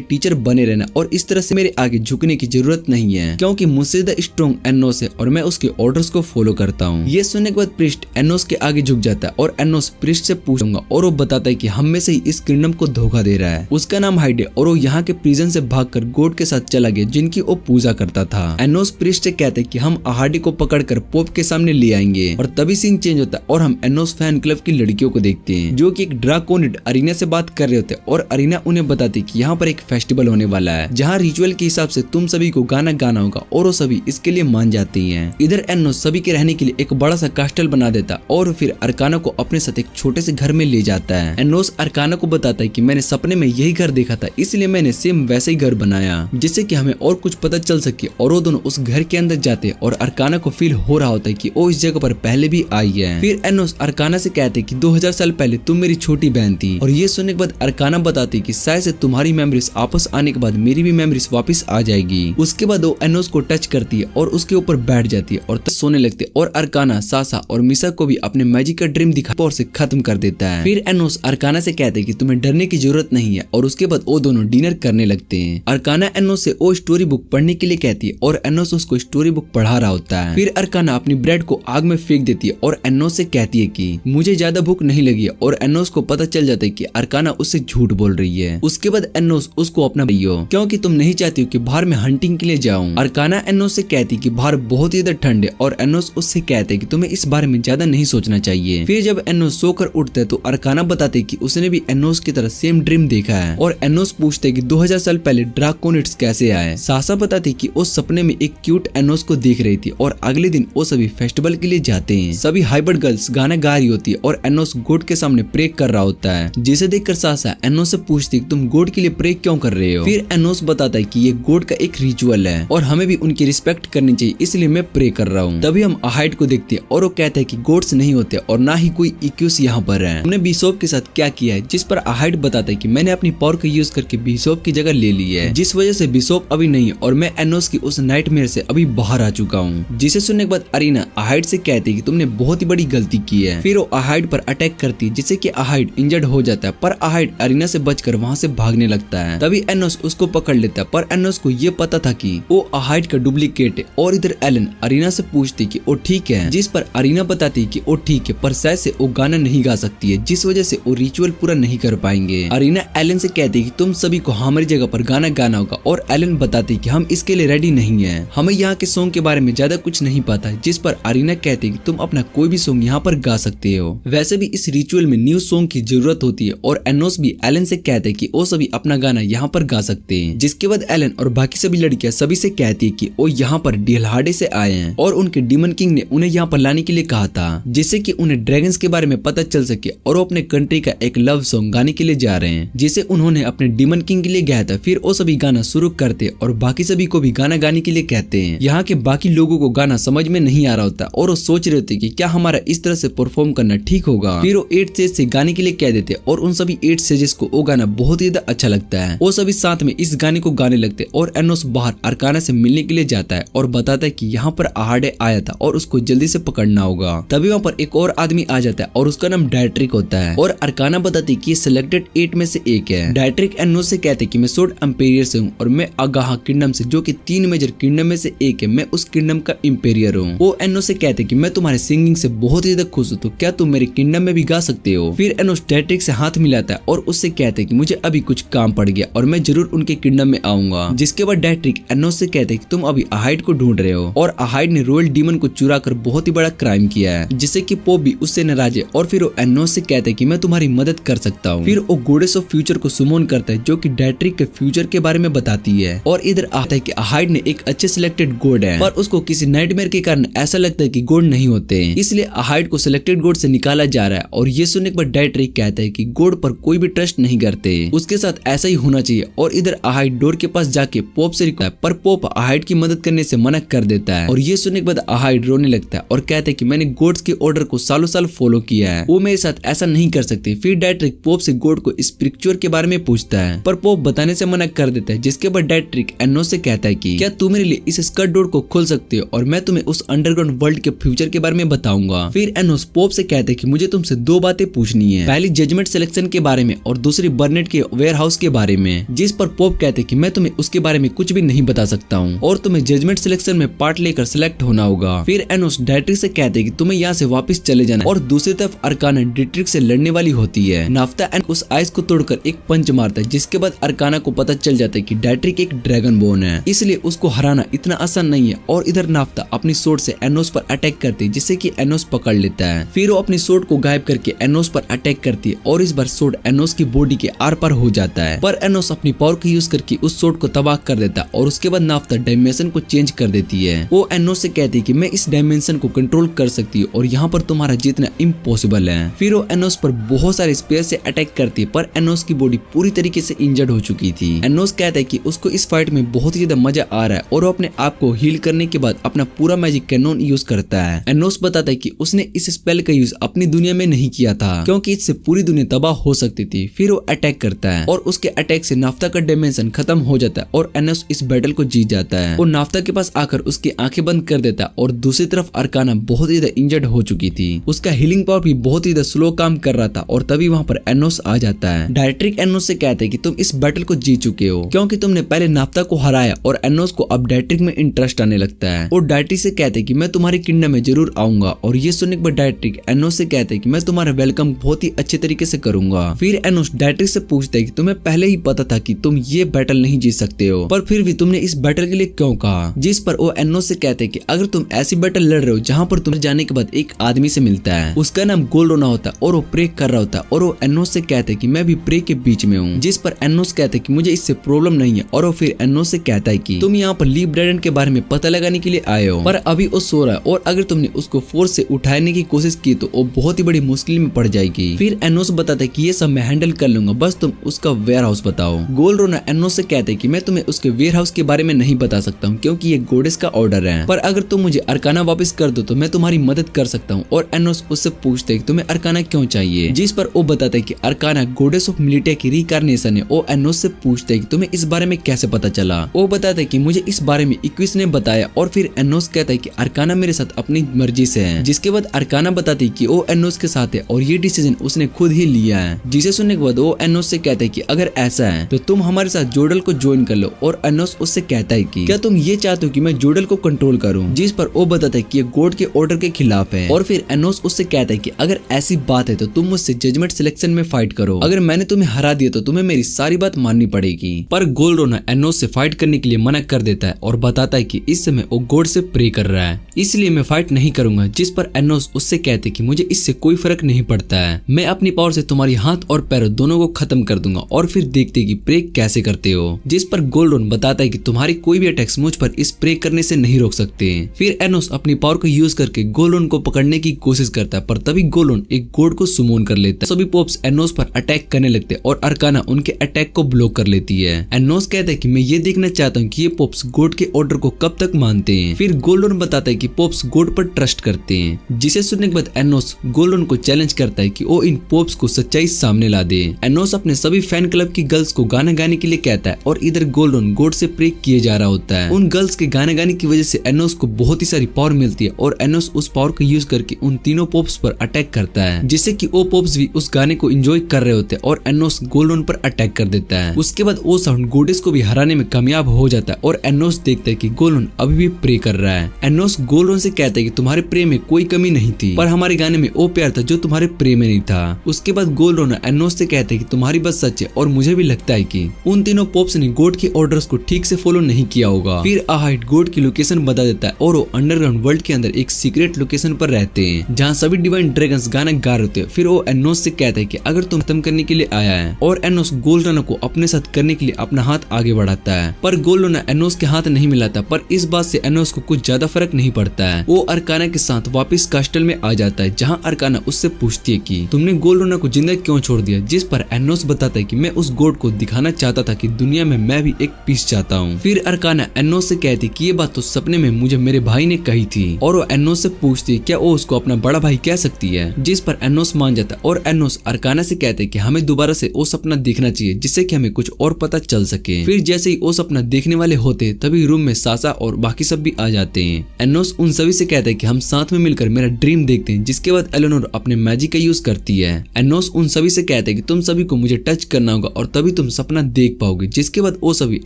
टीचर बने रहना और इस तरह से मेरे आगे झुकने की जरूरत नहीं है, क्योंकि मुझसे ज्यादा स्ट्रॉन्ग एनोस है और मैं उसके ऑर्डर्स को फॉलो करता हूँ। ये सुनने के बाद प्रिस्ट एनोस के आगे झुक जाता है और एनोस प्रिस्ट से पूछूंगा और वो बताता है कि हम में से ही इस किंगडम को धोखा दे रहा है। उसका नाम हाइड है और वो यहाँ के प्रिजन से भागकर गॉड के साथ चला गया जिनकी वो पूजा करता था। एनोस प्रिस्ट से कहते हैं कि हम अहाडी को पकड़कर पोप के सामने ले आएंगे और तभी सीन चेंज होता है और हम एनोस फैन क्लब की लड़कियों को देखते हैं जो कि एक ड्राकोनिड अरीना से बात कर रहे होते हैं और अरीना उन्हें बताती कि यहाँ पर एक फेस्टिवल होने वाला है जहाँ रिचुअल के हिसाब से तुम सभी को गाना गाना होगा और वो सभी इसके लिए मान जाती हैं। इधर एनोस सभी के रहने के लिए एक बड़ा सा कास्टल बना देता और फिर अरकाना को अपने साथ एक छोटे से घर में ले जाता है। एनोस अरकाना को बताता है कि मैंने सपने में यही घर देखा था, इसलिए मैंने सेम वैसे ही घर बनाया जिससे कि हमें और कुछ पता चल सके। और वो दोनों उस घर के अंदर जाते और अरकाना को फील हो रहा होता है कि वो इस जगह पर पहले भी आई है। फिर एनोस अरकाना से कहते कि 2000 साल पहले तुम मेरी छोटी बहन थी और ये सुनने के बाद अरकाना बताती कि शायद से तुम्हारी मेमोरीज आपस आने के बाद मेरी भी मेमोरीज वापस आ जाएगी। उसके बाद वो एनोस को टच करती है और उसके ऊपर बैठ जाती है और सोने लगते हैं और अरकाना सासा और मिसा को भी अपने मैजिक का ड्रीम दिखा और से खत्म कर देता है। फिर एनोस अरकाना से कहते हैं कि तुम्हें डरने की जरूरत नहीं है और उसके बाद वो दोनों डिनर करने लगते हैं। अरकाना एनोस से वो स्टोरी बुक पढ़ने के लिए कहती है और एनोस उसको स्टोरी बुक पढ़ा रहा होता है। फिर अरकाना अपनी ब्रेड को आग में फेंक देती है और एनोस से कहती है कि मुझे ज्यादा भूख नहीं लगी है और एनोस को पता चल जाता है कि अरकाना उससे झूठ बोल रही है। उसके बाद एनोस उसको अपना भैया क्योंकि तुम नहीं चाहती हो कि बाहर में हंटिंग के लिए जाऊं। अरकाना एनोस से कहती कि बाहर बहुत ही ज्यादा ठंड है और एनोस उससे कहते हैं कि तुम्हें इस बारे में ज्यादा नहीं सोचना चाहिए। फिर जब एनोस सोकर उठता है तो अरकाना बताते कि उसने भी एनोस की तरह सेम ड्रीम देखा है और एनोस पूछते कि 2000 साल पहले ड्राकोनिड्स कैसे आए। सासा बताती कि उस सपने में एक क्यूट एनोस को देख रही थी और अगले दिन वो सभी फेस्टिवल के लिए जाते हैं। सभी हाइब्रिड गर्ल्स गाना गा रही होती है और एनोस गॉड के सामने प्रे कर रहा होता है, जिसे देखकर सासा एनोस से पूछती तुम गॉड के लिए प्रे क्यों कर रहे हो। फिर एनोस बताता है कि ये गॉड का एक रिचुअल है और हमें भी उनकी रिस्पेक्ट करनी चाहिए, इसलिए मैं प्रे कर रहा हूँ। तभी हम अहाइड को देखते हैं और वो कहता है कि गॉड्स नहीं होते और ना ही कोई इक्यूस यहाँ पर है। हमने बिशॉप के साथ क्या किया है, जिस पर अहाइड बताता है कि मैंने अपनी पावर का यूज करके बिशॉप की जगह ले ली है, जिस वजह से बिशॉप अभी नहीं और मैं एनोस की उस नाइटमेयर से अभी बाहर आ चुका हूँ। जिसे सुनने के बाद अरीना अहाइड से कहती है कि तुमने बहुत ही बड़ी गलती की है। फिर वो अहाइड पर अटैक करती है जिससे कि अहाइड इंजर्ड हो जाता है, पर अहाइड अरीना से बचकर वहाँ से भागने लगता है। तभी एनोस उसको पकड़ लेता है, पर एनोस को ये पता था कि वो अहाइड का डुप्लीकेट है। और इधर एलन अरीना से पूछती कि वो ठीक है, जिस पर अरीना बताती कि वो ठीक है पर शायद से वो गाना नहीं गा सकती है, जिस वजह से वो रिचुअल पूरा नहीं कर पाएंगे। अरीना एलन से कहती कि तुम सभी को हमारी जगह पर गाना गाना होगा और एलन बताती कि हम इसके लिए रेडी नहीं है, हमें यहाँ के सॉन्ग के बारे में ज्यादा कुछ नहीं पता है। जिस पर अरीना कहती कि तुम अपना कोई भी सॉन्ग यहाँ पर गा सकते हो, वैसे भी इस रिचुअल में न्यू सॉन्ग की जरूरत होती है। और एनोस भी एलन से कहते हैं कि वो सभी अपना गाना यहाँ पर गा सकते हैं। जिसके बाद एलन और बाकी सभी लड़कियां सभी से कहती है कि वो यहाँ पर डिलहार्डे से आए हैं और उनके डीमन किंग ने उन्हें यहाँ पर लाने के लिए कहा था, जिससे कि उन्हें ड्रैगन्स के बारे में पता चल सके और वो अपने कंट्री का एक लव सॉन्ग गाने के लिए जा रहे हैं, जिसे उन्होंने अपने डीमन किंग के लिए गाया था। फिर वो सभी गाना शुरू करते और बाकी सभी को भी गाना गाने के लिए कहते हैं। यहाँ के बाकी लोगों को गाना समझ में नहीं आ रहा होता और वो सोच रहे होते कि क्या हमारा इस तरह से परफॉर्म करना ठीक होगा। फिर वो 8 सेज से गाने के लिए कह देते और उन सभी 8 सेजेस को वो गाना बहुत ही ज्यादा अच्छा लगता है। वो सभी साथ में इस गाने को गाने लगते और एनोस बाहर अरकाना से मिलने के लिए जाता है और बताता है कि यहाँ पर अहाडे आया था और उसको जल्दी से पकड़ना होगा। तभी वहाँ पर एक और आदमी आ जाता है और उसका नाम डायट्रिक होता है और अरकाना बताती कि सिलेक्टेड 8 में से एक है। डायट्रिक एनोस से कहते कि मैं सोड एम्पेरियर से हूँ और मैं अगाहा किंगडम से, जो कि 3 मेजर किंगडम में से एक है, मैं उस किंगडम का इंपेरियर हूँ। वो एनोस से कहते कि मैं तुम्हारे सिंगिंग से बहुत ही ज्यादा खुश हूँ, तो क्या तुम मेरे किंगडम में भी गा सकते हो। फिर एनोस डायट्रिक से हाथ मिलाता है और उससे कहते कि मुझे अभी कुछ काम पड़ गया और मैं जरूर उनके किंगडम में आऊंगा। जिसके बाद डायट्रिक एनोस से कहते कि तुम अभी अहाइड को ढूंढ रहे हो और अहाइड ने रॉयल डीमन को चुरा कर बहुत ही बड़ा क्राइम किया है, जिससे कि पोप भी उससे नाराज है। और फिर वो एनोस से कहते कि मैं तुम्हारी मदद कर सकता हूँ। फिर वो गॉडेस ऑफ फ्यूचर को सुमोन करता है, जो कि डायट्रिक के फ्यूचर के बारे में बताती है। और इधर आता है कि अहाइड ने एक अच्छे सिलेक्टेड गॉड है, पर उसको किसी नाइटमेयर के कारण ऐसा लगता है कि गॉड नहीं होते, इसलिए अहाइड को सिलेक्टेड गॉड से निकाला जा रहा है। और ये सुनने के बाद डायट्रिक कहता है कि गॉड पर कोई भी ट्रस्ट नहीं करते, उसके साथ ऐसा ही होना चाहिए। और इधर अहाइड डोर के पास जाके पोप से रिक्वेस्ट, पर पोप अहाइड की मदद करने से मना कर देता है। और ये सुनने के बाद अहाइड रोने लगता है और कहता है कि मैंने गॉड्स के ऑर्डर को सालों साल फॉलो किया है, वो मेरे साथ ऐसा नहीं कर सकते। फिर डायट्रिक पोप से गॉड को स्पिरिचुअल के बारे में पूछता है, पर पोप बताने से मना कर देता है। जिसके बाद डायट्रिक एनोस से कहता है कि क्या तुम मेरे लिए इस स्कर्ट डोर को खोल सकते हो और मैं तुम्हें उस अंडरग्राउंड वर्ल्ड के फ्यूचर के बारे में बताऊंगा। फिर एनोस पोप से कहता है कि मुझे तुमसे 2 बातें पूछनी है, पहली जजमेंट सिलेक्शन के बारे में और और दूसरी बर्नेट के वेयर हाउस के बारे में, जिस पर पोप कहते कि मैं तुम्हें उसके बारे में कुछ भी नहीं बता सकता हूँ और तुम्हें जजमेंट सिलेक्शन में पार्ट लेकर सिलेक्ट होना होगा। फिर एनोस डायट्रिक से कहते कि तुम्हें यहाँ से वापस चले जाना और दूसरी तरफ अरकाना डिट्रिक से लड़ने वाली होती है। नाफ्ता उस आइस को तोड़कर एक पंच मारता है, जिसके बाद अरकाना को पता चल जाता है कि डायट्रिक एक ड्रैगन बोन है, इसलिए उसको हराना इतना आसान नहीं है। और इधर नाफ्ता अपनी सोर्ड से एनोस पर अटैक करती है, जिससे कि एनोस पकड़ लेता है। फिर वो अपनी सोर्ड को गायब करके एनोस पर अटैक करती है और इस बार सोर्ड एनोस की बॉडी के आर पार हो जाता है, पर एनोस अपनी पावर का यूज करके उस सोर्ड को तबाह कर देता है और उसके बाद नाफ्ता डायमेंशन को चेंज कर देती है। वो एनोस से कहती है कि मैं इस डायमेंशन को कंट्रोल कर सकती हूँ और यहाँ पर तुम्हारा जीतना इम्पॉसिबल है। फिर वो एनोस पर बहुत सारे स्पेयर से अटैक करती है, पर एनोस की बॉडी पूरी तरीके से इंजर्ड हो चुकी थी। एनोस कहता है कि उसको इस फाइट में बहुत ही ज्यादा मजा आ रहा है और वो अपने आप को हील करने के बाद अपना पूरा मैजिक कैनन यूज करता है। एनोस बताता है कि उसने इस स्पेल का यूज अपनी दुनिया में नहीं किया था, क्योंकि इससे पूरी दुनिया तबाह हो सकती थी। फिर वो अटैक करता है और उसके अटैक से नाफ्ता का डायमेंशन खत्म हो जाता है और एनोस इस बैटल को जीत जाता है। वो नाफ्ता के पास आकर उसकी आंखें बंद कर देता है और दूसरी तरफ अरकाना बहुत ही ज्यादा इंजर्ड हो चुकी थी। उसका हीलिंग पावर भी बहुत ही ज्यादा स्लो काम कर रहा था और तभी वहाँ पर एनोस आ जाता है। डायट्रिक एनोस से कहते हैं कि तुम इस बैटल को जीत चुके हो, क्योंकि तुमने पहले नाफ्ता को हराया। और एनोस को अब डायट्रिक में इंटरेस्ट आने लगता है और डायट्रिक से कहते हैं कि मैं तुम्हारी किंगडम में जरूर आऊंगा। और ये सुनने के बाद डायट्रिक एनोस से कहते हैं कि मैं तुम्हारा वेलकम बहुत ही अच्छे तरीके से करूंगा। फिर एनोस डायट्रिक से पूछता है कि तुम्हें पहले ही पता था कि तुम ये बैटल नहीं जीत सकते हो, पर फिर भी तुमने इस बैटल के लिए क्यों कहा? जिस पर वो एनोस से कहते हैं कि अगर तुम ऐसी बैटल लड़ रहे हो जहाँ पर तुम्हें जाने के बाद एक आदमी से मिलता है, उसका नाम गोल्डरोना होता है और वो प्रे कर रहा होता है, और वो एनोस से कहते हैं कि मैं भी प्रे के बीच में हूँ। जिस पर एनोस कहते हैं कि मुझे इससे प्रॉब्लम नहीं है। और वो फिर एनोस से कहता है कि तुम यहाँ पर लीफ ड्रैगन के बारे में पता लगाने के लिए आए हो, पर अभी वो सो रहा है और अगर तुमने उसको फोर्स से उठाने की कोशिश की तो वो बहुत ही बड़ी मुश्किल में पड़ जाएगी। फिर एनोस बताता है कि ये सब मैं हैंडल कर लूंगा, बस तुम उसका वेयर हाउस बताओ। गोल्डरोना एनोस से कहते हैं कि मैं तुम्हें उसके वेयर हाउस के बारे में नहीं बता सकता हूँ, क्योंकि ये गॉडेस का ऑर्डर है, पर अगर तुम मुझे अरकाना वापस कर दो तो मैं तुम्हारी मदद कर सकता हूँ। और एनोस उससे पूछते हैं कि तुम्हें अरकाना क्यों चाहिए, जिस पर वो बताता है कि अरकाना गॉडेस ऑफ मिलिटिया की रिकार्नेशन है। वो एनोस से पूछते हैं कि तुम्हें इस बारे में कैसे पता चला। वो बताता है कि मुझे इस बारे में इक्विस ने बताया। और फिर एनोस कहता है कि अरकाना मेरे साथ अपनी मर्जी से है, जिसके बाद अरकाना बताती है कि वो एनोस के साथ है और ये डिसीजन उसने खुद ही लिया है। जिसे सुनने के बाद वो एनोस से कहता है कि अगर ऐसा है तो तुम हमारे साथ जोडल को ज्वाइन कर लो। और एनोस उससे कहता है कि क्या तुम ये चाहते हो कि मैं जोडल को कंट्रोल करूं, जिस पर वो बताता है कि ये गॉड के ऑर्डर के खिलाफ है। और फिर एनोस उससे कहता है कि अगर ऐसी बात है तो तुम मुझसे जजमेंट सिलेक्शन में फाइट करो, अगर मैंने तुम्हें हरा दिया तो तुम्हें मेरी सारी बात माननी पड़ेगी। पर गोल्डरोना एनोस से फाइट करने के लिए मना कर देता है और बताता है कि इस समय वो गॉड से प्रे कर रहा है, इसलिए मैं फाइट नहीं करूंगा। जिस पर एनोस उससे कहते कि मुझे इससे कोई फर्क नहीं पड़ता है, मैं अपनी पावर से तुम्हारी हाथ और पैरों दोनों को खत्म कर दूंगा और फिर देखते कि प्रे कैसे करते हो। जिस पर गोल्डरोना बताता है कि तुम्हारी कोई भी अटैक्स मुझ पर इस प्रे करने से नहीं रोक सकते। फिर एनोस अपनी पावर को यूज करके गोल्डरोना को पकड़ने की कोशिश करता है, पर तभी गोल्डरोना एक गॉड को सुमोन कर लेता है। सभी पोप्स एनोस पर अटैक करने लगते हैं और अरकाना उनके अटैक को ब्लॉक कर लेती है। एनोस कहता है कि मैं ये देखना चाहता हूँ कि ये पोप्स गॉड के ऑर्डर को कब तक मानते हैं। फिर गोल्डरोना बताता है कि पोप्स गॉड पर ट्रस्ट करते हैं, जिसे सुनने के बाद एनोस गोल्डरोना को चैलेंज करता है कि वो इन पोप्स को सच्चाई सामने ला दे। एनोस अपने सभी फैन क्लब की गर्ल्स को गाना गाने के लिए कहता है और इधर गोल्डरोना गॉड से प्रे किए जा रहा होता है। उन गर्ल्स के गाने गाने की वजह से एनोस को बहुत ही सारी पावर मिलती है और एनोस उस पावर को यूज करके उन तीनों पोप्स पर अटैक करता है, जिससे कि वो पोप्स भी उस गाने को एंजॉय कर रहे होते हैं और एनोस गोल्डरोना पर अटैक कर देता है। उसके बाद वो साउंड गॉडेस को भी हराने में कामयाब हो जाता है और एनोस देखता है कि गोल्डरोना अभी भी प्रे कर रहा है। एनोस गोल्डरोना से कहता है कि तुम्हारे प्रेम में कोई कमी नहीं थी, पर हमारे गाने में वो प्यार था जो तुम्हारे प्रेम में नहीं था। उसके बाद गोल्डरोना एनोस से कहते हैं कि तुम्हारी बात सच है और मुझे भी लगता है कि उन तीनों पोप्स ने गॉड के ऑर्डर्स को ठीक से फॉलो नहीं किया होगा। फिर आहाइट गॉड की लोकेशन बता देता है और वो अंडरग्राउंड वर्ल्ड के अंदर एक सीक्रेट लोकेशन पर रहते हैं, जहाँ सभी डिवाइन ड्रैगन्स गाना गा रहे होते हैं। फिर वो एनोस से कहता है कि अगर तुम खत्म करने के लिए आया है, और एनोस गोल्डरोना को अपने साथ करने के लिए अपना हाथ आगे बढ़ाता है, पर गोल्डरोना एनोस के हाथ नहीं मिलाता। पर इस बात से एनोस को कुछ ज्यादा फर्क नहीं पड़ता है। वो अरकाना के साथ वापस कास्टल में आ जाता है, जहाँ अरकाना उससे पूछती है कि तुमने गोल्डरोना को जिंदा क्यों छोड़ दिया। जिस पर एनोस बताता है कि मैं उस गॉड को दिखाना चाहता था कि दुनिया में मैं भी एक पीस चाहता हूँ। फिर अरकाना एनोस से कहती कि ये बात तो सपने में मुझे मेरे भाई ने कही थी, और वो एनोस से पूछती है क्या वो उसको अपना बड़ा भाई कह सकती है। जिस पर एनोस मान जाता है और एनोस अरकाना से कहते हैं कि हमें दोबारा से वो सपना देखना चाहिए, जिससे कि हमें कुछ और पता चल सके। फिर जैसे ही वो सपना देखने वाले होते तभी रूम में सासा और बाकी सब भी आ जाते हैं। एनोस उन सभी से कहता है कि हम साथ में मिलकर मेरा ड्रीम देखते हैं, जिसके बाद एलेनोर अपने मैजिक का यूज करती है। एनोस उन सभी से कहता है कि तुम सभी को मुझे टच करना होगा और तभी तुम सपना देख पाओगे, जिसके बाद वो सभी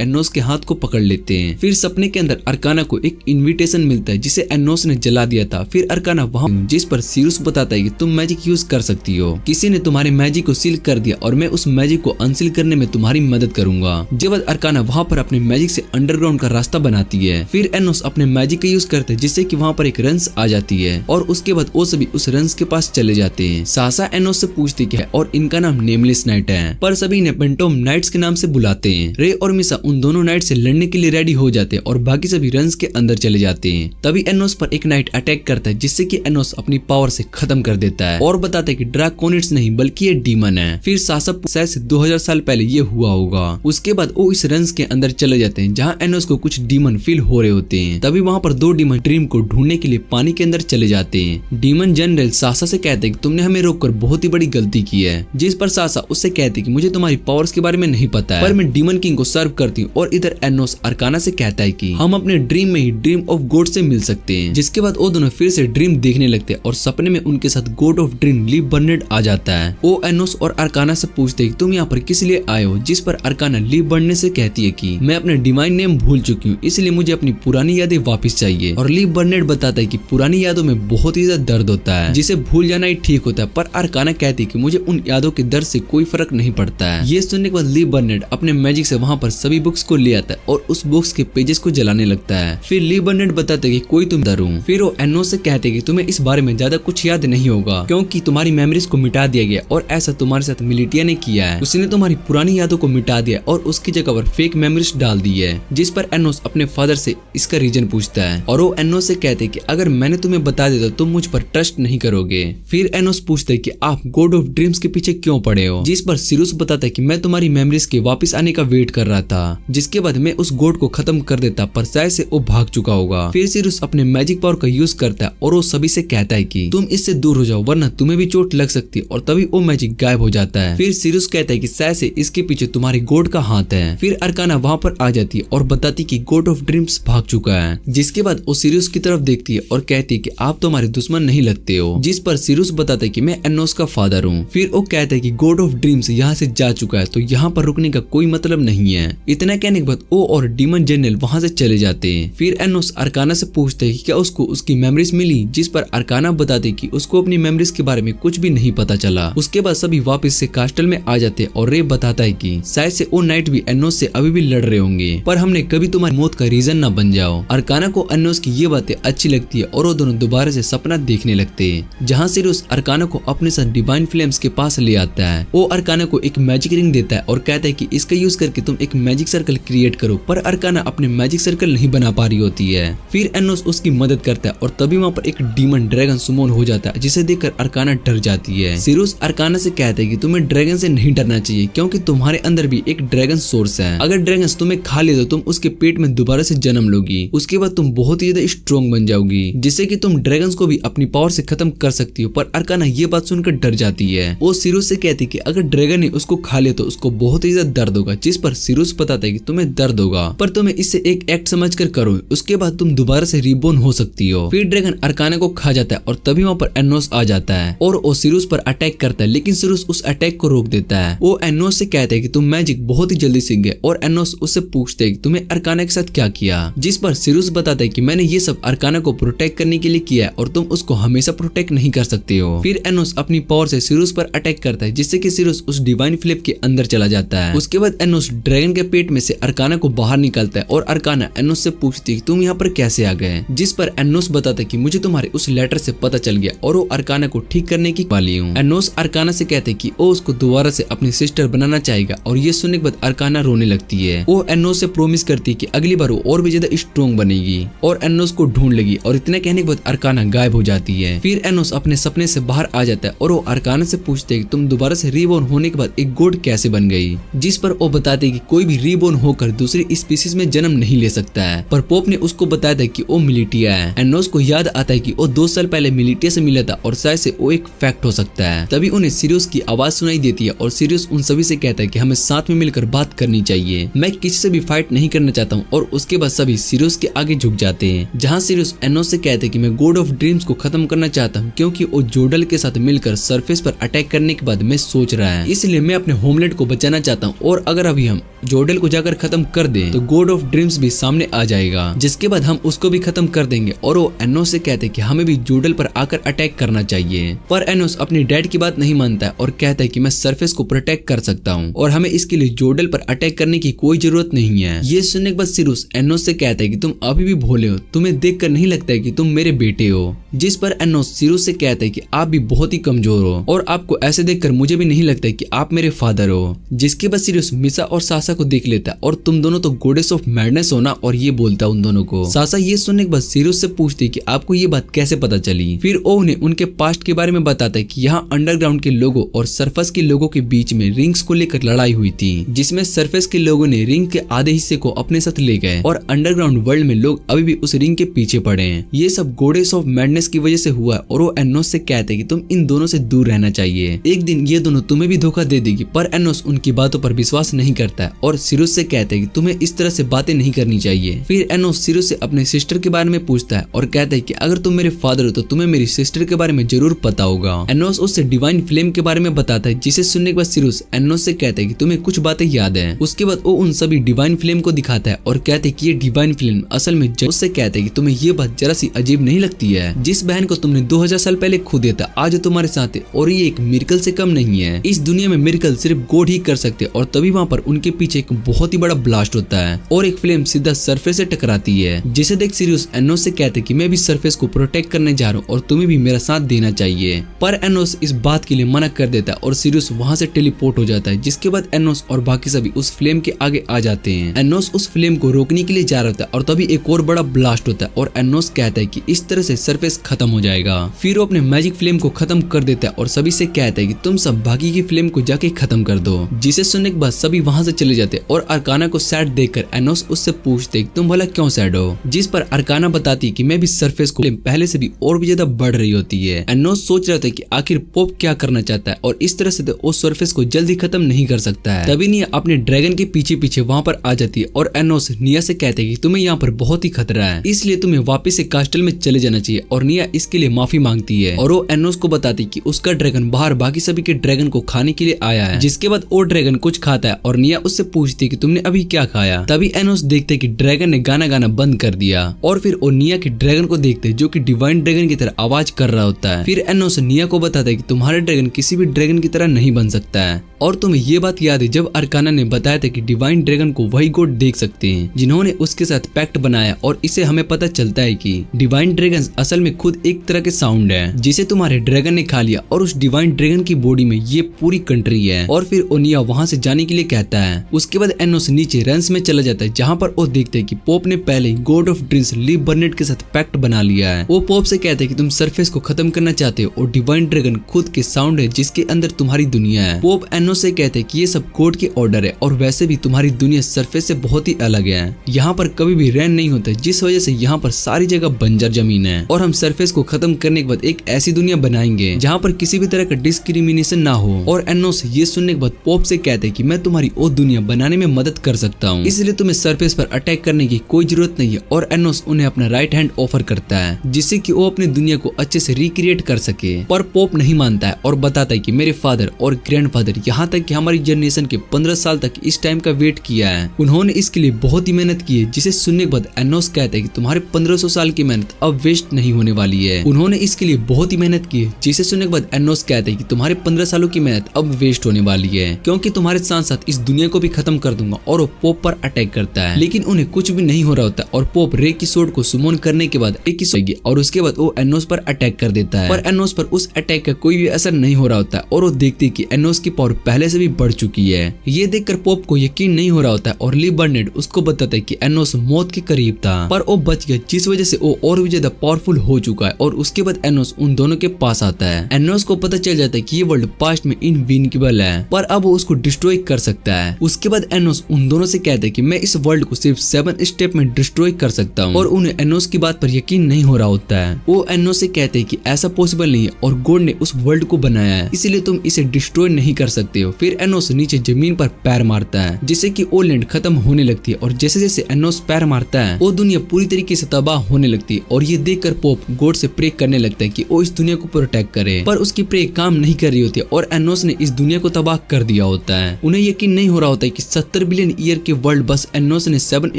एनोस के हाथ को पकड़ लेते हैं। फिर सपने के अंदर अर्काना को एक इन्विटेशन मिलता है जिसे एनोस ने जला दिया था। फिर अर्काना वहाँ जिस पर सिरुस बताता है कि तुम मैजिक यूज कर सकती हो, किसी ने तुम्हारे मैजिक को सील कर दिया और मैं उस मैजिक को अनसील करने में तुम्हारी मदद करूंगा। जब अर्काना वहाँ पर अपने मैजिक से अंडरग्राउंड का रास्ता बनाती है। फिर एनोस अपने मैजिक का यूज करते हैं जिससे कि वहाँ पर एक रंस आ जाती है और उसके बाद वो सभी उस रंस के पास चले जाते हैं। सासा एनोस से पूछती है और इनका नाम नेमलेस नाइट है, पर सभी इन्हें पेंटोम नाइट्स के नाम से बुलाते हैं। रे और मिसा उन दोनों नाइट से लड़ने के लिए रेडी हो जाते हैं और बाकी सभी रंस के अंदर चले जाते हैं। तभी एनोस पर एक नाइट अटैक करता है जिससे कि एनोस अपनी पावर से खत्म कर देता है और बताता है कि ड्रैकोनिड्स नहीं बल्कि ये डीमन है। फिर सासा शायद से 2000 साल पहले ये हुआ होगा। उसके बाद वो इस रंस के अंदर चले जाते हैं जहाँ एनोस को कुछ डीमन फील हो रहे होते हैं। तभी वहाँ पर 2 डीमन ड्रीम को ढूंढने के लिए पानी के अंदर चले जाते हैं। डीमन जनरल सासा से कहते हैं कि तुमने हमें रोककर बहुत ही बड़ी गलती की है, जिस पर सासा उससे कहती है कि मुझे तुम्हारी पावर्स के बारे में नहीं पता है, पर मैं डीमन किंग को सर्व करती हूँ। और इधर एनोस अर्काना से कहता है कि हम अपने ड्रीम में ही ड्रीम ऑफ गॉड से मिल सकते हैं। जिसके बाद वो दोनों फिर से ड्रीम देखने लगते हैं और सपने में उनके साथ God of dream leave Bernard आ जाता है। वो एनोस और अर्काना से पूछते हैं कि तुम यहाँ पर किस लिए आए हो, जिस पर अर्काना लीव बर्नेड से कहती है कि मैं अपने डिवाइन नेम भूल चुकी हूँ, इसलिए मुझे अपनी पुरानी यादें वापस चाहिए। और लीव बर्नेड बताता है कि पुरानी यादों में बहुत ही ज्यादा दर्द होता है, जिसे भूल जाना ही ठीक होता है। पर अर्काना कहती है कि मुझे उन यादों के दर्द से कोई फर्क नहीं पड़ता है। ये सुनने के बाद लीव बर्नेड अपने मैजिक से वहाँ पर सभी बुक्स को ले आता है और उस बुक्स के पेजेस को जलाने लगता है। फिर लीव बर्नेड बताता है कि कोई तुम डरो। फिर वो एनोस से कहते हैं कि तुम्हें इस बारे में ज्यादा कुछ याद नहीं होगा क्योंकि तुम्हारी मेमोरीज को मिटा दिया गया और ऐसा तुम्हारे साथ मिलिटिया ने किया है। उसने तुम्हारी पुरानी यादों को मिटा दिया और उसकी जगह पर फेक मेमोरीज डाल दी है। जिस पर एनोस अपने फादर से इसका रीजन पूछता है और वो एनोस से कहते हैं कि अगर मैंने तुम्हें बता दिया तो तुम मुझ पर ट्रस्ट नहीं करोगे। फिर एनोस पूछते हैं कि आप गॉड ऑफ ड्रीम्स के पीछे क्यों पड़े हो, जिस पर सिरुस बताता है कि मैं तुम्हारी मेमोरीज के वापस आने का वेट कर रहा था, जिसके बाद मैं उस गॉड को खत्म कर देता पर शायद से वो भाग चुका होगा। फिर सिरुस अपने मैजिक पावर का यूज करता है और वो सभी से कहता है कि तुम इससे दूर हो जाओ वरना तुम्हें भी चोट लग सकती है और तभी वो मैजिक गायब हो जाता है। फिर सिरुस कहता है कि शायद से इसके पीछे तुम्हारे गॉड का हाथ है। फिर अर्काना वहाँ पर आ जाती है और बताती कि गॉड ऑफ ड्रीम्स भाग चुका है, जिसके बाद वो सिरुस की तरफ देखती है और कहती है कि आप तो हमारे दुश्मन नहीं लगते हो। जिस पर सिरुस बताता है कि मैं एनोस का फादर हूँ। फिर वो कहता है कि गॉड ऑफ ड्रीम्स यहाँ से जा चुका है तो यहाँ पर रुकने का कोई मतलब नहीं है। इतना कहने के बाद वो और डीमन जनरल वहाँ से चले जाते हैं। फिर एनोस अर्काना से पूछते है कि क्या उसको उसकी मेमोरीज मिली, जिस पर अर्काना बताते कि उसको अपनी मेमोरीज के बारे में कुछ भी नहीं पता चला। उसके बाद सभी वापस से कास्टल में आ जाते और रे बताता है कि शायद से वो नाइट भी एनोस से अभी भी लड़ रहे होंगे, पर हमने कभी तुम्हारी मौत का रीजन ना बन जाओ। अर्काना को एनोस की ये बातें अच्छी लगती है और वो दोनों दोबारा से सपना देखने लगते हैं जहाँ सिरुस अर्काना को अपने साथ डिवाइन फ्लेम्स के पास ले आता है। वो अर्काना को एक मैजिक रिंग देता है और कहता है कि इसका यूज करके तुम एक मैजिक सर्कल क्रिएट करो, पर अर्काना अपने मैजिक सर्कल नहीं बना पा रही होती है। फिर एनोस उसकी मदद करता है और तभी वहाँ पर एक डीमन ड्रैगन सुमोन हो जाता है, जिसे देखकर अर्काना डर जाती है। सिरुस अर्काना से कहता है कि तुम्हें ड्रैगन से नहीं डरना चाहिए क्योंकि तुम्हारे अंदर भी एक ड्रैगन सोर्स है। अगर ड्रैगन तुम्हें खा ले तो तुम उसके पेट में दोबारा से जन्म लोगी, उसके बाद तुम बहुत ही ज्यादा स्ट्रॉन्ग बन जाओगी, जिससे कि तुम ड्रैगन्स को भी अपनी पावर से खत्म कर सकती हो। पर अर्काना ये बात सुनकर डर जाती है। वो सिरुस से कहती है कि अगर ड्रैगन ने उसको खा ले तो उसको बहुत ही ज्यादा दर्द होगा, जिस पर सिरुस बताता है कि तुम्हें दर्द होगा पर तुम्हें इसे एक एक्ट समझकर करो, उसके बाद तुम दोबारा से रिबोर्न हो सकती हो। फिर ड्रैगन अर्काना को खा जाता है और तभी वहाँ पर एनोस आ जाता है और वो सिरुस पर अटैक करता है, लेकिन सिरुस उस अटैक को रोक देता है। वो एनोस से कहता है कि तुम मैजिक बहुत ही जल्दी सीख गए और एनोस उससे पूछते है कि तुम्हें अर्काना के साथ क्या किया, जिस पर सिरुस बताता है कि मैंने ये सब अर्काना को प्रोटेक्ट करने के लिए किया है और तुम उसको हमेशा प्रोटेक्ट नहीं कर सकते हो। फिर एनोस अपनी पावर से सिरुस पर अटैक करता है, जिससे कि सिरुस उस डिवाइन फ्लिप के अंदर चला जाता है। उसके बाद एनोस ड्रैगन के पेट में से अर्काना को बाहर निकालता है और अर्काना एनोस से पूछती है तुम यहाँ पर कैसे आ गए, जिस पर एनोस बताता है कि मुझे तुम्हारे उस लेटर से पता चल गया और वो अर्काना को ठीक करने की वाली हूँ। एनोस अर्काना से कहते हैं कि वो उसको दोबारा से अपनी सिस्टर बनाना चाहेगा और ये सुनने के बाद अर्काना रोने लगती है। वो एनोस से प्रोमिस करती है कि अगली बार वो और भी ज्यादा स्ट्रॉन्ग बनेगी और एनोस को ढूंढ लेगी और इतना कहने के बाद अर्काना गायब हो जाती है। फिर एनोस अपने सपने से बाहर आ जाता है और वो अर्काना से पूछते है कि तुम दोबारा से रीबोर्न होने के बाद एक गॉड कैसे बन गई, जिस पर वो बताते है कि कोई भी रीबोर्न होकर दूसरी स्पीसीज में जन्म नहीं ले सकता है, पर पोप ने उसको बताया था कि वो मिलिटिया है। एनोस को याद आता है कि वो 2 साल पहले मिलिटिया से मिला था और शायद से वो एक फैक्ट हो सकता है। तभी उन्हें सिरियस की आवाज सुनाई देती है और सिरियस उन सभी से कहता है कि हमें साथ में मिलकर बात करनी चाहिए, मैं किसी से भी फाइट नहीं करना चाहता हूँ। और उसके बाद सभी सिरियस के आगे झुक जाते हैं, जहाँ जहाँ सिरियस एनोस से कहते हैं कि मैं गॉड ऑफ ड्रीम्स को खत्म करना चाहता हूँ क्योंकि वो जोडल के साथ मिलकर सरफेस पर अटैक करने के बाद मैं सोच रहा है, इसलिए मैं अपने होमलैंड को बचाना चाहता हूँ और अगर अभी हम जोडल को जाकर खत्म कर दें तो गॉड ऑफ ड्रीम्स भी सामने आ जाएगा, जिसके बाद हम उसको भी खत्म कर देंगे। और वो एनोस से कहते हैं कि हमें भी जोडल पर आकर अटैक करना चाहिए, पर एनोस अपनी डैड की बात नहीं मानता है और कहता है कि मैं सरफेस को प्रोटेक्ट कर सकता हूँ और हमें इसके लिए जोडल पर अटैक करने की कोई जरूरत नहीं है। ये सुनने के बाद सिरुस एनोस से कहता है कि तुम अभी भी भोले हो, तुम्हें देखकर नहीं लगता है कि तुम मेरे बेटे हो। जिस पर एनोस सिरुस से कहता है कि आप भी बहुत ही कमजोर हो और आपको ऐसे देखकर मुझे भी नहीं लगता है कि आप मेरे फादर हो। जिसके बाद सिरुस मिसा और सासा को देख लेता है और तुम दोनों तो गॉडेस ऑफ मैडनेस हो ना, और ये बोलता है उन दोनों को। सासा ये सुनने के बाद सिरुस से पूछती है कि आपको ये बात कैसे पता चली। फिर वो उन्हें उनके पास्ट के बारे में बताता है कि यहाँ अंडरग्राउंड के लोगों और सरफेस के लोगों के बीच में रिंग्स को लेकर लड़ाई हुई थी, जिसमें सरफेस के लोगों ने रिंग के आधे हिस्से को अपने साथ ले गए और अंडरग्राउंड वर्ल्ड में लोग अभी भी उस रिंग के पीछे पड़े हैं। ये सब गॉडेस ऑफ मैडनेस की वजह से हुआ और वो एनोस से कहते हैं कि तुम इन दोनों से दूर रहना चाहिए, एक दिन ये दोनों तुम्हें भी धोखा दे देगी। पर एनोस उनकी बातों पर विश्वास नहीं करता है और सिरुस से कहते हैं कि तुम्हें इस तरह से बातें नहीं करनी चाहिए। फिर एनोस सिरुस से अपने सिस्टर के बारे में पूछता है और कहता है कि अगर तुम मेरे फादर हो तो तुम्हें मेरी सिस्टर के बारे में जरूर पता होगा। एनोस उससे डिवाइन फ्लेम के बारे में बताता है, जिसे सुनने के बाद सिरुस एनोस से कहता है कि तुम्हें कुछ बातें याद है। उसके बाद वो उन सभी डिवाइन फ्लेम को दिखाता है और कहते हैं कि ये डिवाइन फ्लेम असल में उससे कहते हैं कि तुम्हें ये बात जरा सी अजीब नहीं लगती है, जिस बहन को तुमने 2000 साल पहले खो दिया था आज तुम्हारे साथ है और ये एक मिरेकल से कम नहीं है। इस दुनिया में मिरेकल सिर्फ गॉड ही कर सकते और तभी वहाँ पर उनके पीछे एक बहुत ही बड़ा ब्लास्ट होता है और एक फ्लेम सीधा सरफेस से टकराती है, जिसे देख सिरियस एनोस से कहते कि मैं भी सरफेस को प्रोटेक्ट करने जा रहा हूँ और तुम्हें भी मेरा साथ देना चाहिए। पर एनोस इस बात के लिए मना कर देता है और सिरियस वहाँ से टेलीपोर्ट हो जाता है। जिसके बाद एनोस और बाकी सभी उस फ्लेम के आगे आ जाते हैं। एनोस उस फ्लेम को रोकने के लिए जा रहा था और तभी एक और बड़ा ब्लास्ट होता है और एनोस कहता है कि इस तरह से सरफेस खत्म हो जाएगा। फिर वो अपने मैजिक फ्लेम को खत्म कर देता है और सभी से कहता है कि तुम सब बाकी की फ्लेम को जाके खत्म कर दो, जिसे सुनने के बाद सभी वहाँ से चले जाते और अरकाना को सैड देखकर एनोस उससे पूछते तुम भला क्यों सैड हो। जिस पर अरकाना बताती है कि मैं भी सरफेस को पहले से भी और भी ज्यादा बढ़ रही होती है। एनोस सोच रहा था कि आखिर पोप क्या करना चाहता है और इस तरह से तो वो सरफेस को जल्दी खत्म नहीं कर सकता है। तभी निया अपने ड्रैगन के पीछे पीछे वहाँ पर आ जाती है और एनोस निया से कहते हैं कि तुम्हें यहाँ पर बहुत ही खतरा है, इसलिए तुम्हें वापस से कास्टल में चले जाना चाहिए। और निया इसके लिए माफी मांगती है और वो एनोस को बताती कि उसका ड्रैगन बाहर बाकी सभी के ड्रैगन को खाने के लिए आया है। जिसके बाद वो ड्रैगन कुछ खाता है और निया उससे पूछती है कि तुमने अभी क्या खाया। तभी एनोस देखते कि ड्रैगन ने गाना गाना बंद कर दिया और फिर वो निया के ड्रैगन को देखते जो कि डिवाइन ड्रैगन की तरह आवाज कर रहा होता है। फिर एनोस निया को बताता है कि तुम्हारा ड्रैगन किसी भी ड्रैगन की तरह नहीं बन सकता है। और तुम्हें ये बात याद है जब अरकाना ने बताया था कि डिवाइन ड्रैगन को वही गॉड देख सकते हैं जिन्होंने उसके साथ पैक्ट बनाया और इसे हमें पता चलता है कि डिवाइन ड्रैगन असल में खुद एक तरह के साउंड है जिसे तुम्हारे ड्रैगन ने खा लिया और उस डिवाइन ड्रैगन की बॉडी में ये पूरी कंट्री है। और फिर ओनिया वहाँ से जाने के लिए कहता है। उसके बाद एनोस नीचे रेंस में चला जाता है जहाँ पर वो देखते हैं कि पोप ने पहले ही god of dreams leave Burnett के साथ पैक्ट बना लिया है। वो पोप से कहते हैं कि तुम सरफेस को खत्म करना चाहते हो और डिवाइन ड्रैगन खुद के साउंड है जिसके अंदर तुम्हारी दुनिया है। पोप एनोस से कहते हैं कि ये सब गॉड के ऑर्डर है और वैसे भी तुम्हारी दुनिया सरफेस से बहुत ही अलग है। यहाँ पर कभी भी रेन नहीं होता जिस वजह से यहाँ पर सारी जगह बंजर जमीन है और हम सरफेस को खत्म करने के बाद एक ऐसी दुनिया बनाएंगे जहाँ पर किसी भी तरह का डिस्क्रिमिनेशन ना हो। और एनोस ये सुनने के बाद पोप से कहते हैं कि मैं तुम्हारी वो दुनिया बनाने में मदद कर सकता हूँ, इसलिए तुम्हें सरफेस पर अटैक करने की कोई जरूरत नहीं है। और एनोस उन्हें अपना राइट हैंड ऑफर करता है जिससे कि वो अपनी दुनिया को अच्छे से रिक्रिएट कर सके। पर पोप नहीं मानता है और बताता है कि मेरे फादर और ग्रैंडफादर यहाँ तक कि हमारी जनरेशन के 15 साल तक इस टाइम का वेट किया है, उन्होंने इसके लिए बहुत ही मेहनत की है। जिसे सुनने के बाद एनोस कहता है कि तुम्हारे 1500 साल की मेहनत अब वेस्ट नहीं होने वाली है, उन्होंने इसके लिए बहुत ही मेहनत की है। जिसे सुनने के बाद एनोस कहता है कि तुम्हारे 15 सालों की मेहनत अब वेस्ट होने वाली है क्योंकि तुम्हारे साथ साथ इस दुनिया को भी खत्म कर दूंगा। और वो पोप पर अटैक करता है लेकिन उन्हें कुछ भी नहीं हो रहा होता और पोप रे की सोर्ड को सुमोन करने के बाद एक ही और उसके बाद वो एनोस पर अटैक कर देता है। पर एनोस पर उस अटैक का कोई भी असर नहीं हो रहा होता और वो देखते कि एनोस की पावर पहले से भी बढ़ चुकी है। ये देखकर पोप को यकीन नहीं हो रहा होता और ली बर्नेट उसको बताता है कि एनोस मौत के करीब था पर वो बच गया, जिस वजह से वो और भी ज्यादा पावरफुल हो चुका है। और उसके बाद एनोस उन दोनों के पास आता है। एनोस को पता चल जाता है कि ये वर्ल्ड पास्ट में इनविंसिबल है पर अब वो उसको डिस्ट्रॉय कर सकता है। उसके बाद एनोस उन दोनों से कहता है कि मैं इस वर्ल्ड को सिर्फ 7 स्टेप में डिस्ट्रॉय कर सकता हूँ और उन्हें एनोस की बात पर यकीन नहीं हो रहा होता है। वो एनोस से कहते हैं कि ऐसा पॉसिबल नहीं है और गॉड ने उस वर्ल्ड को बनाया है इसलिए तुम इसे डिस्ट्रॉय नहीं कर सकते हो। फिर एनोस नीचे जमीन पर पैर मारता है जिससे कि वो लैंड खत्म होने लगती है और जैसे जैसे एनोस पैर मारता है वो दुनिया पूरी तरीके से तबाह होने लगती है और ये देखकर पोप गॉड से प्रे करने लगता है कि वो इस दुनिया को प्रोटेक्ट करे, पर उसकी प्रे काम नहीं कर रही होती है और एनोस ने इस दुनिया को तबाह कर दिया होता है। उन्हें यकीन नहीं हो रहा होता है कि 70 बिलियन ईयर के वर्ल्ड बस एनोस ने 7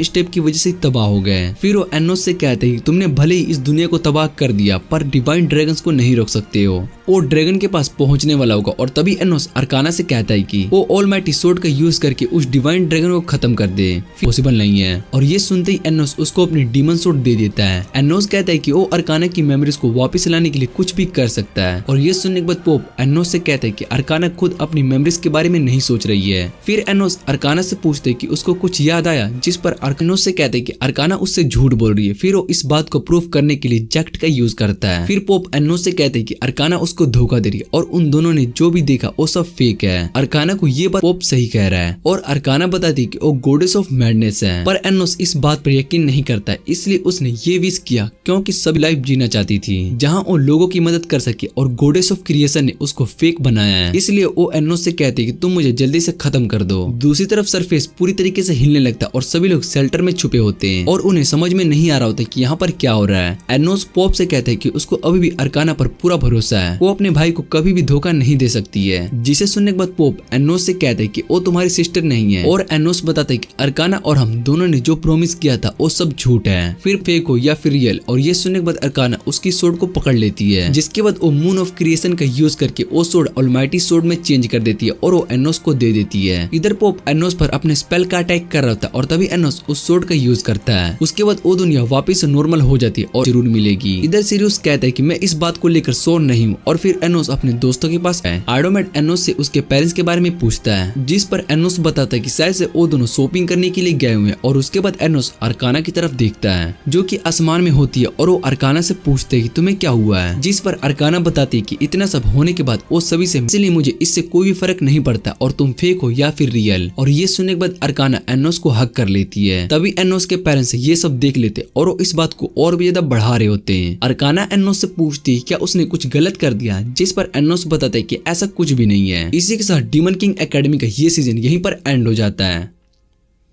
स्टेप की वजह से तबाह हो गए। फिर वो एनोस से कहते हैं कि तुमने भले ही इस दुनिया को तबाह कर दिया पर डिवाइन ड्रैगन्स को नहीं रोक सकते हो। वो ड्रैगन के पास पहुंचने वाला होगा और तभी एनोस अरकाना से कहता है कि वो ऑलमाइटी स्वॉर्ड का यूज करके उस डिवाइन ड्रैगन को खत्म कर दे। पॉसिबल नहीं है और ये सुनते ही एनोस उसको अपनी डीमन स्वॉर्ड दे देता है। एनोस कहता है कि वो अरकाना की मेमोरीज को वापस लाने के लिए कुछ भी कर सकता है और ये सुनने के बाद पोप एनोस से कहता है कि अरकाना खुद अपनी मेमोरीज के बारे में नहीं सोच रही है। फिर एनोस अरकाना से पूछते है कि उसको कुछ याद आया, जिस पर एनोस से कहते है कि अरकाना उससे झूठ बोल रही है। फिर वो इस बात को प्रूफ करने के लिए जेक्ट का यूज करता है। फिर पोप एनोस से कहते है कि अरकाना उसको धोखा दे रही है और उन दोनों ने जो भी देखा वो सब फेक है। अरकाना को ये बात पोप सही कह रहा है और अरकाना बताती है कि वो गॉडेस ऑफ मैडनेस है, पर एनोस इस बात पर यकीन नहीं करता है, इसलिए उसने ये विश किया क्योंकि सब लाइफ जीना चाहती थी जहाँ वो लोगों की मदद कर सके और गॉडेस ऑफ क्रिएशन ने उसको फेक बनाया है, इसलिए वो एनोस से कहते हैं कि तुम मुझे जल्दी से खत्म कर दो। दूसरी तरफ सरफेस पूरी तरीके से हिलने लगता है और सभी लोग शेल्टर में छुपे होते हैं और उन्हें समझ में नहीं आ रहा होता कि यहाँ पर क्या हो रहा है। एनोस पोप से कहते हैं कि उसको अभी भी अरकाना पर पूरा भरोसा है, वो अपने भाई को कभी भी धोखा नहीं दे सकती है। जिसे सुनने के बाद पोप एनोस से कहते हैं कि वो तुम्हारी सिस्टर नहीं है और एनोस बताते हैं कि अरकाना और हम दोनों ने जो प्रॉमिस किया था वो सब झूठ है, फिर फेक हो या फिर रियल। और ये सुनने के बाद अरकाना उसकी सोर्ड को पकड़ लेती है, जिसके बाद वो मून ऑफ क्रिएशन का यूज करके वो सोर्ड ऑलमाइटी सोर्ड में चेंज कर देती है और वो एनोस को दे देती है। इधर पोप एनोस पर अपने स्पेल का अटैक कर रहा था और तभी एनोस उस सोर्ड का यूज करता है। उसके बाद वो दुनिया वापस नॉर्मल हो जाती है और जरूर मिलेगी। इधर सीरियस कहता है कि मैं इस बात को लेकर श्योर नहीं हूँ और फिर एनोस अपने दोस्तों के पास है। आइडोमेट एनोस से उसके पेरेंट्स के बारे में पूछता है, जिस पर एनोस बताता है कि शायद से वो दोनों शॉपिंग करने के लिए गए हुए हैं और उसके बाद एनोस अरकाना की तरफ देखता है जो कि आसमान में होती है और वो अरकाना से पूछते है कि तुम्हें क्या हुआ है, जिस पर अरकाना बताती है कि इतना सब होने के बाद वो सभी से, इसलिए मुझे इससे कोई भी फर्क नहीं पड़ता और तुम फेक हो या फिर रियल। और ये सुनने के बाद अरकाना एनोस को हक कर लेती है। तभी एनोस के पेरेंट्स ये सब देख लेते और वो इस बात को और भी ज्यादा बढ़ा रहे होते हैं। अरकाना एनोस से पूछती है क्या उसने कुछ गलत कर दिया, जिस पर एनोस बताता है कि ऐसा कुछ भी नहीं है। इसी के साथ डीमन किंग एकेडमी का ये सीजन यहीं पर एंड हो जाता है।